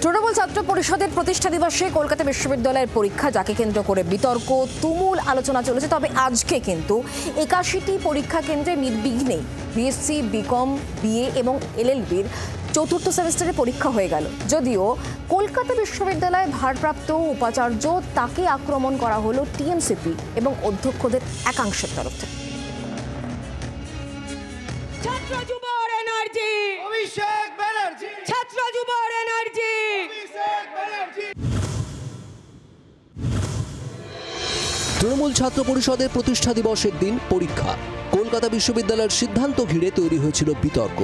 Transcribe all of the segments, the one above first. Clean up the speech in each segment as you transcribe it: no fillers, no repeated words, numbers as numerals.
তৃণমূল ছাত্র পরিষদের প্রতিষ্ঠা দিবসে কলকাতা বিশ্ববিদ্যালয়ের পরীক্ষা, যাকে কেন্দ্র করে বিতর্ক, তুমুল আলোচনা চলেছে। তবে আজকে কিন্তু ৮১টি পরীক্ষা কেন্দ্রে নির্বিঘ্নে বিএসসি, বিকম, বিএ এবং এলএলবির চতুর্থ সেমিস্টারে পরীক্ষা হয়ে গেল। যদিও কলকাতা বিশ্ববিদ্যালয়ে ভারপ্রাপ্ত উপাচার্য তাকে আক্রমণ করা হলো টিএমসিপি এবং অধ্যক্ষদের একাংশের তরফ থেকে। তৃণমূল ছাত্র পরিষদের প্রতিষ্ঠা দিবসের দিন পরীক্ষা। কলকাতা বিশ্ববিদ্যালয়ের সিদ্ধান্ত ঘিরে তৈরি হয়েছিল বিতর্ক।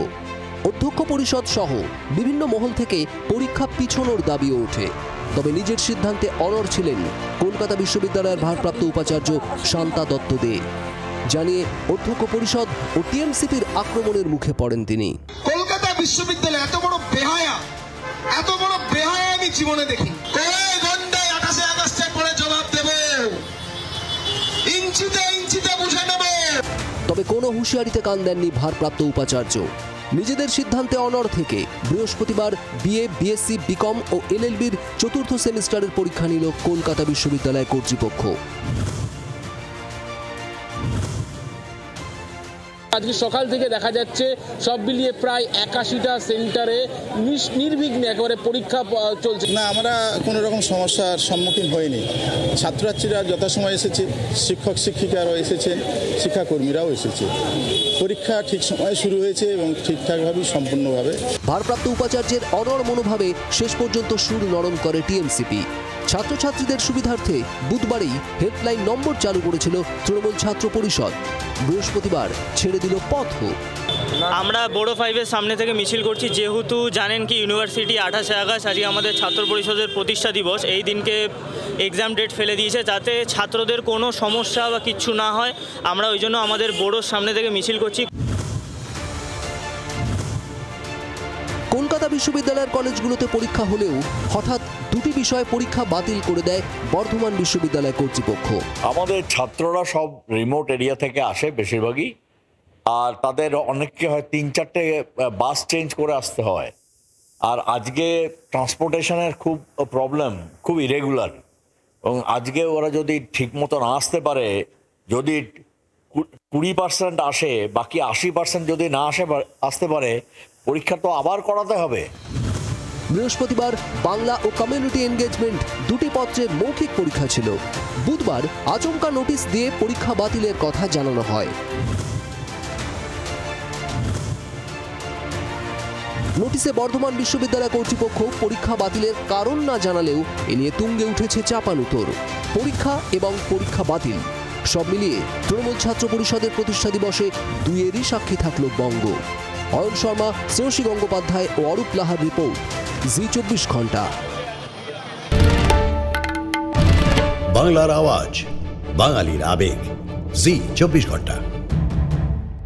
অধ্যক্ষ পরিষদ সহ বিভিন্ন মহল থেকে পরীক্ষা পিছনোর দাবিও ওঠে। তবে নিজের সিদ্ধান্তে অনড় ছিলেন কলকাতা বিশ্ববিদ্যালয়ের ভারপ্রাপ্ত উপাচার্য শান্তা দত্ত দে। জানিয়ে অধ্যক্ষ পরিষদ ও টিএমসিপির আক্রমণের মুখে পড়েন তিনি। কলকাতা বিশ্ববিদ্যালয় এত বড় বেহায়া আমি জীবনে দেখি। ঘন্টায় 28 আগস্টের পরে জবাব দেব, ইঞ্চিতে বুঝে নেব। তবে কোনো হুঁশিয়ারিতে কান দেননি ভারপ্রাপ্ত উপাচার্য। নিজেদের সিদ্ধান্তে অনড় থেকে বৃহস্পতিবার বিএ, বিএসসি, বিকম ও এলএলবির চতুর্থ সেমিস্টারের পরীক্ষা নিল কলকাতা বিশ্ববিদ্যালয় কর্তৃপক্ষ। আজকে সকাল থেকে দেখা যাচ্ছে সব মিলিয়ে প্রায় ৮১টা সেন্টারে নির্বিঘ্নে একেবারে পরীক্ষা চলছে। না, আমরা কোনো রকম সমস্যার সম্মুখীন হইনি। ছাত্রছাত্রীরা যথাসময় এসেছে, শিক্ষক শিক্ষিকারাও এসেছেন, শিক্ষাকর্মীরাও এসেছে। পরীক্ষা ঠিক সময়ে শুরু হয়েছে এবং ঠিকঠাকভাবেই সম্পূর্ণভাবে। ভারপ্রাপ্ত উপাচার্যের অনড় মনোভাবে শেষ পর্যন্ত সুর নরম করে টিএমসিপি। ছাত্রছাত্রীদের সুবিধার্থে বুধবারই হেল্পলাইন নম্বর চালু করেছিল তৃণমূল ছাত্র পরিষদ। বৃহস্পতিবার ছেড়ে দিল পথও। আমরা বোর্ড 5-এর সামনে থেকে মিছিল করছি, যেহেতু জানেন কি ইউনিভার্সিটি 28 আগস্ট আজকে আমাদের ছাত্র পরিষদের প্রতিষ্ঠা দিবস। এই দিনকে এক্সাম ডেট ফেলে দিয়েছে যাতে ছাত্রদের কোনো সমস্যা বা কিচ্ছু না হয়। আমরা ওই জন্য আমাদের বোর্ডের সামনে থেকে মিছিল করছি। কলকাতা বিশ্ববিদ্যালয়ের কলেজগুলোতে পরীক্ষা হলেও হঠাৎ দুটি বিষয়ে পরীক্ষা বাতিল করে দেয় বর্ধমান বিশ্ববিদ্যালয় কর্তৃপক্ষ। আমাদের ছাত্ররা সব রিমোট এরিয়া থেকে আসে বেশিরভাগই, আর তাদের অনেককে হয় 3-4টে বাস চেঞ্জ করে আসতে হয়। আর আজকে ট্রান্সপোর্টেশনের খুব প্রবলেম, খুব ইরেগুলার। এবং আজকে ওরা যদি ঠিকমতো না আসতে পারে, যদি 20% আসে, বাকি 80% যদি না আসতে পারে, পরীক্ষা তো আবার করাতে হবে। বৃহস্পতিবার বাংলা ও কমিউনিটি এনগেজমেন্ট দুটি পত্রে মৌখিক পরীক্ষা ছিল। বুধবার আচমকা নোটিশ দিয়ে পরীক্ষা বাতিলের কথা জানানো হয়। নোটিশে বর্ধমান বিশ্ববিদ্যালয় কর্তৃপক্ষ পরীক্ষা বাতিলের কারণ না জানালেও এ নিয়ে তুঙ্গে উঠেছে চাপানুতোর। পরীক্ষা এবং পরীক্ষা বাতিল সব মিলিয়ে তৃণমূল ছাত্র পরিষদের প্রতিষ্ঠা দিবসে দুইয়েরই সাক্ষী থাকল বঙ্গ। অয়ন শর্মা, শ্রেয়সী গঙ্গোপাধ্যায় ও অরূপ লাহার রিপোর্ট, জি 24 ঘন্টা। বাংলার আওয়াজ, বাঙালির আবেগ, জি 24 ঘন্টা।